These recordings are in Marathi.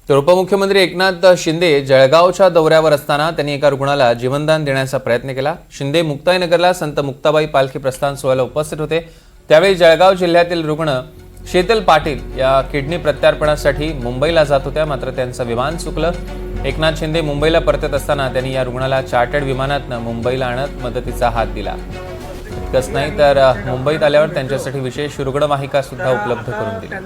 तर उपमुख्यमंत्री एकनाथ शिंदे जळगावच्या दौऱ्यावर असताना त्यांनी एका रुग्णाला जीवनदान देण्याचा प्रयत्न केला। शिंदे मुक्ताईनगरला संत मुक्ताबाई पालखी प्रस्थान सोहळ्याला उपस्थित होते। त्यावेळी जळगाव जिल्ह्यातील रुग्ण शीतल पाटील या किडनी प्रत्यार्पणासाठी मुंबईला जात होत्या, मात्र त्यांचं विमान चुकलं। एकनाथ शिंदे मुंबईला परतत असताना त्यांनी या रुग्णाला चार्टर्ड विमानातून मुंबईला आणत मदतीचा हात दिला। इतकंच नाही तर मुंबईत आल्यावर त्यांच्यासाठी विशेष रुग्णवाहिका सुद्धा उपलब्ध करून दिली।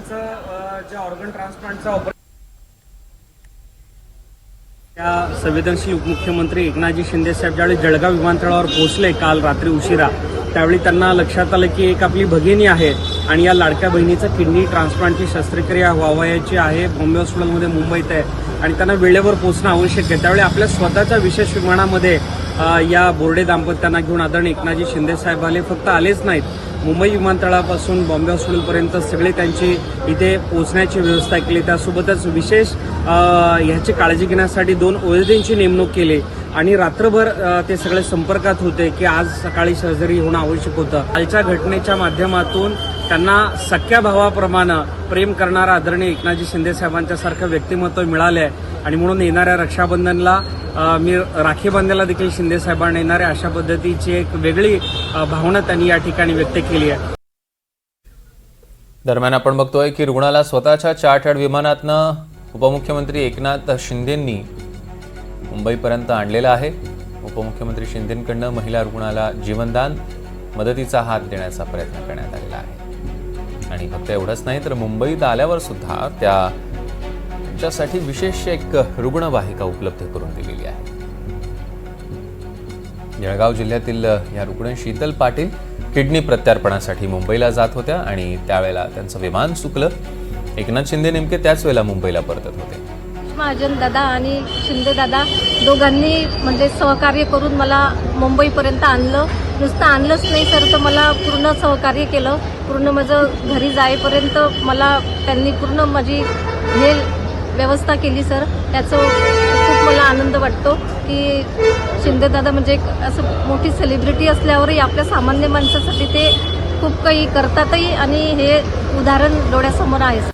त्या संवेदनशील उपमुख्यमंत्री एकनाथजी शिंदे साहेब ज्यावेळी जळगाव विमानतळावर पोहोचले काल रात्री उशिरा, त्यावेळी त्यांना लक्षात आलं की एक आपली भगिनी आहे आणि या लाडक्या बहिणीचं किडनी ट्रान्सप्लांटची शस्त्रक्रिया व्हावयाची आहे, बॉम्बे हॉस्पिटलमध्ये मुंबईत आहे आणि त्यांना वेळेवर पोहोचणं आवश्यक आहे। त्यावेळी आपल्या स्वतःच्या विशेष विमानामध्ये या बोर्डे दाम्पत्यांना घेऊन आदरणीय एकनाथजी शिंदे साहेब आले। फक्त आलेच नाहीत, मुंबई विमानतळापासून बॉम्बे हॉस्पिटलपर्यंत सगळे त्यांची इथे पोहोचण्याची व्यवस्था केली। त्यासोबतच विशेष ह्याची काळजी घेण्यासाठी 2 OSDची नेमणूक केली आणि रात्रभर ते सगळे संपर्कात होते की आज सकाळी सर्जरी होणं आवश्यक होतं। कालच्या घटनेच्या माध्यमातून त्यांना सख्या भावाप्रमाणे प्रेम करणारा आदरणीय एकनाथजी शिंदे साहेबांच्या सारखं व्यक्तिमत्व मिळाले आहे आणि म्हणून येणाऱ्या रक्षाबंधनला मी राखी बांधायला देखील शिंदे साहेबांना येणाऱ्या अशा पद्धतीची एक वेगळी भावना त्यांनी या ठिकाणी व्यक्त केली आहे। दरम्यान आपण बघतोय की रुग्णाला स्वतःच्या चार्टर्ड विमानातनं उपमुख्यमंत्री एकनाथ शिंदेंनी मुंबईपर्यंत आणलेलं आहे। उपमुख्यमंत्री शिंदेंकडनं महिला रुग्णाला जीवनदान मदतीचा हात देण्याचा प्रयत्न करण्यात आलेला आहे आणि फक्त एवढंच नाही तर मुंबईत आल्यावर सुद्धा त्यांच्यासाठी विशेष एक रुग्णवाहिका उपलब्ध करून दिलेली आहे। जळगाव जिल्ह्यातील या रुग्ण शीतल पाटील किडनी प्रत्यार्पणासाठी मुंबईला जात होत्या आणि त्यावेळेला त्यांचं विमान चुकलं। एकनाथ शिंदे नेमके त्याच वेळेला मुंबईला परतत होते। महाजन दादा आणि शिंदे दादा दोघांनी म्हणजे सहकार्य करून मला मुंबईपर्यंत आणलं। नुसतं आणलंच नाही सर, तर मला पूर्ण सहकार्य केलं। पूर्ण माझं घरी जाईपर्यंत मला त्यांनी पूर्ण माझी हे व्यवस्था केली सर। त्याचं खूप मला आनंद वाटतो की शिंदे दादा म्हणजे एक असं मोठी सेलिब्रिटी असल्यावरही आपल्या सामान्य माणसासाठी ते खूप काही करतातही आणि हे उदाहरण डोळ्यासमोर आहे।